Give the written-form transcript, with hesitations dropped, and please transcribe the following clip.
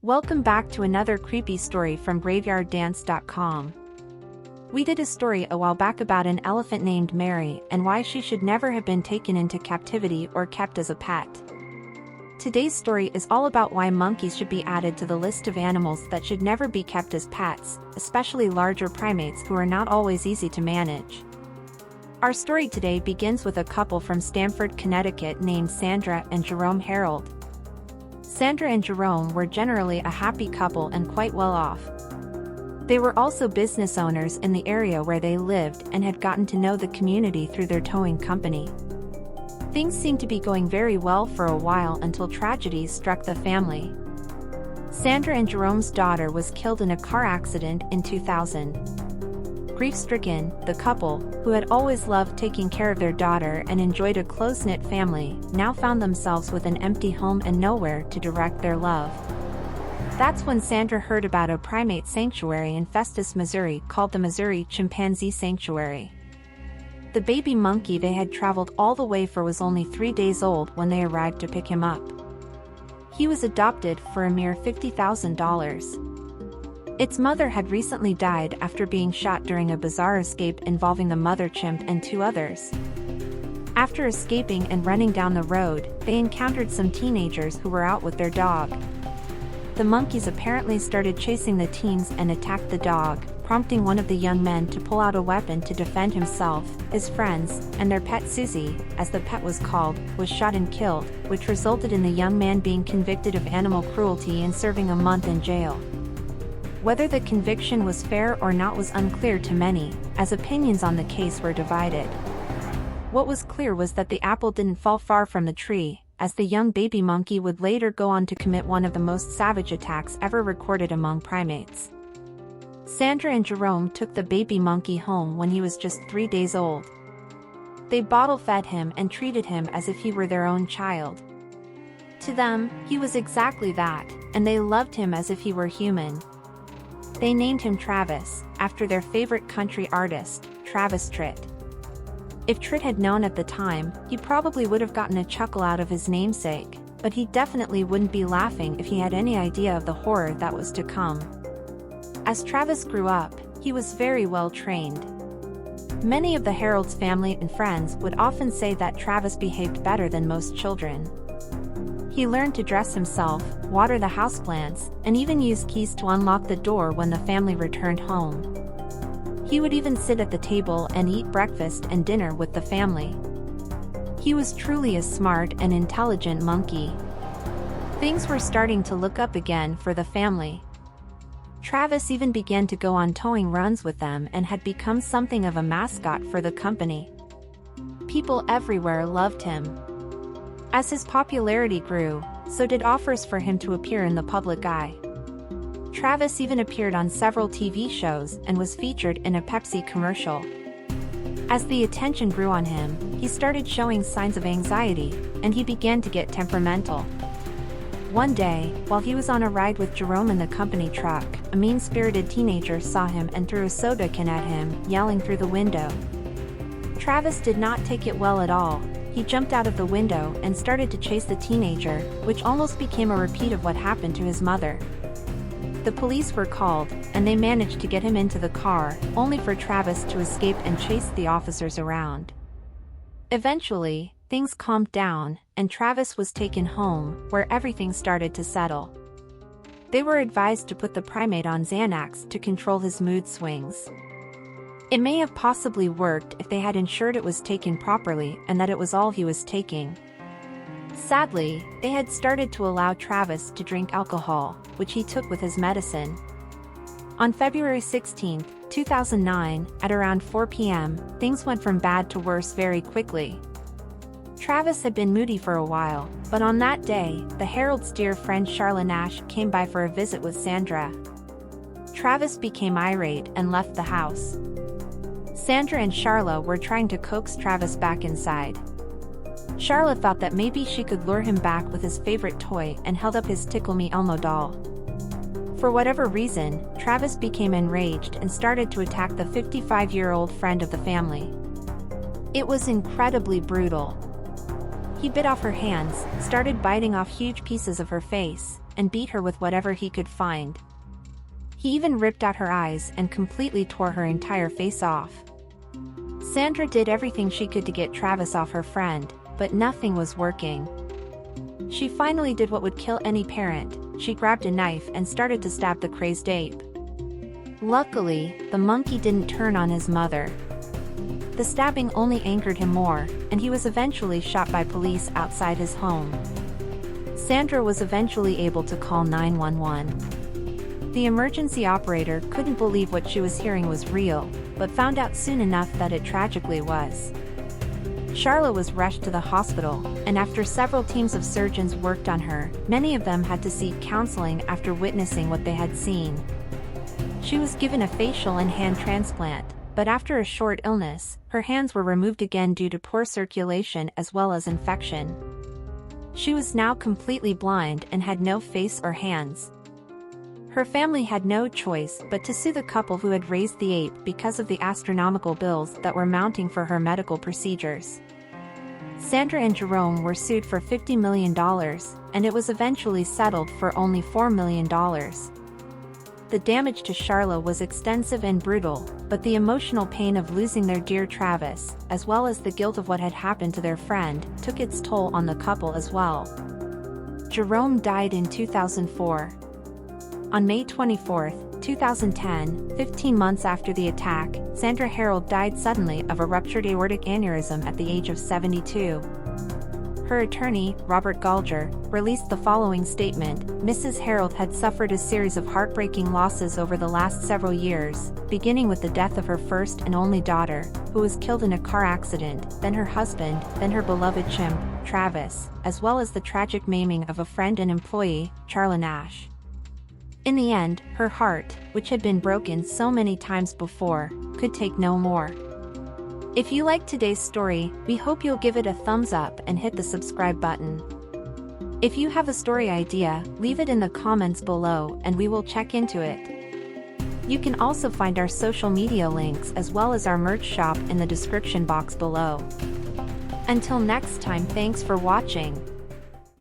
Welcome back to another creepy story from graveyarddance.com. We did a story a while back about an elephant named Mary and why she should never have been taken into captivity or kept as a pet. Today's story is all about why monkeys should be added to the list of animals that should never be kept as pets, especially larger primates who are not always easy to manage. Our story today begins with a couple from Stamford, Connecticut named Sandra and Jerome Harold. Sandra and Jerome were generally a happy couple and quite well off. They were also business owners in the area where they lived and had gotten to know the community through their towing company. Things seemed to be going very well for a while until tragedy struck the family. Sandra and Jerome's daughter was killed in a car accident in 2000. Grief-stricken, the couple, who had always loved taking care of their daughter and enjoyed a close-knit family, now found themselves with an empty home and nowhere to direct their love. That's when Sandra heard about a primate sanctuary in Festus, Missouri called the Murder Chimpanzee Sanctuary. The baby monkey they had traveled all the way for was only 3 days old when they arrived to pick him up. He was adopted for a mere $50,000. Its mother had recently died after being shot during a bizarre escape involving the mother chimp and 2 others. After escaping and running down the road, they encountered some teenagers who were out with their dog. The monkeys apparently started chasing the teens and attacked the dog, prompting one of the young men to pull out a weapon to defend himself, his friends, and their pet Susie, as the pet was called, was shot and killed, which resulted in the young man being convicted of animal cruelty and serving a month in jail. Whether the conviction was fair or not was unclear to many, as opinions on the case were divided. What was clear was that the apple didn't fall far from the tree, as the young baby monkey would later go on to commit one of the most savage attacks ever recorded among primates. Sandra and Jerome took the baby monkey home when he was just 3 days old. They bottle-fed him and treated him as if he were their own child. To them, he was exactly that, and they loved him as if he were human. They named him Travis, after their favorite country artist, Travis Tritt. If Tritt had known at the time, he probably would have gotten a chuckle out of his namesake, but he definitely wouldn't be laughing if he had any idea of the horror that was to come. As Travis grew up, he was very well trained. Many of the Harold's family and friends would often say that Travis behaved better than most children. He learned to dress himself, water the houseplants, and even use keys to unlock the door when the family returned home. He would even sit at the table and eat breakfast and dinner with the family. He was truly a smart and intelligent monkey. Things were starting to look up again for the family. Travis even began to go on towing runs with them and had become something of a mascot for the company. People everywhere loved him. As his popularity grew, so did offers for him to appear in the public eye. Travis even appeared on several TV shows and was featured in a Pepsi commercial. As the attention grew on him, he started showing signs of anxiety, and he began to get temperamental. One day, while he was on a ride with Jerome in the company truck, a mean-spirited teenager saw him and threw a soda can at him, yelling through the window. Travis did not take it well at all. He jumped out of the window and started to chase the teenager, which almost became a repeat of what happened to his mother. The police were called, and they managed to get him into the car, only for Travis to escape and chase the officers around. Eventually, things calmed down, and Travis was taken home, where everything started to settle. They were advised to put the primate on Xanax to control his mood swings. It may have possibly worked if they had ensured it was taken properly and that it was all he was taking. Sadly, they had started to allow Travis to drink alcohol, which he took with his medicine. On February 16, 2009, at around 4 p.m., things went from bad to worse very quickly. Travis had been moody for a while, but on that day, the Harold's dear friend Charla Nash came by for a visit with Sandra. Travis became irate and left the house. Sandra and Charla were trying to coax Travis back inside. Charla thought that maybe she could lure him back with his favorite toy and held up his Tickle Me Elmo doll. For whatever reason, Travis became enraged and started to attack the 55-year-old friend of the family. It was incredibly brutal. He bit off her hands, started biting off huge pieces of her face, and beat her with whatever he could find. He even ripped out her eyes and completely tore her entire face off. Sandra did everything she could to get Travis off her friend, but nothing was working. She finally did what would kill any parent. She grabbed a knife and started to stab the crazed ape. Luckily, the monkey didn't turn on his mother. The stabbing only angered him more, and he was eventually shot by police outside his home. Sandra was eventually able to call 911. The emergency operator couldn't believe what she was hearing was real, but found out soon enough that it tragically was. Charla was rushed to the hospital, and after several teams of surgeons worked on her, many of them had to seek counseling after witnessing what they had seen. She was given a facial and hand transplant, but after a short illness, her hands were removed again due to poor circulation as well as infection. She was now completely blind and had no face or hands. Her family had no choice but to sue the couple who had raised the ape because of the astronomical bills that were mounting for her medical procedures. Sandra and Jerome were sued for $50 million, and it was eventually settled for only $4 million. The damage to Charla was extensive and brutal, but the emotional pain of losing their dear Travis, as well as the guilt of what had happened to their friend, took its toll on the couple as well. Jerome died in 2004. On May 24, 2010, 15 months after the attack, Sandra Harold died suddenly of a ruptured aortic aneurysm at the age of 72. Her attorney, Robert Galger, released the following statement: Mrs. Harold had suffered a series of heartbreaking losses over the last several years, beginning with the death of her first and only daughter, who was killed in a car accident, then her husband, then her beloved chimp, Travis, as well as the tragic maiming of a friend and employee, Charla Nash. In the end, her heart, which had been broken so many times before, could take no more. If you liked today's story, we hope you'll give it a thumbs up and hit the subscribe button. If you have a story idea, leave it in the comments below and we will check into it. You can also find our social media links as well as our merch shop in the description box below. Until next time, thanks for watching.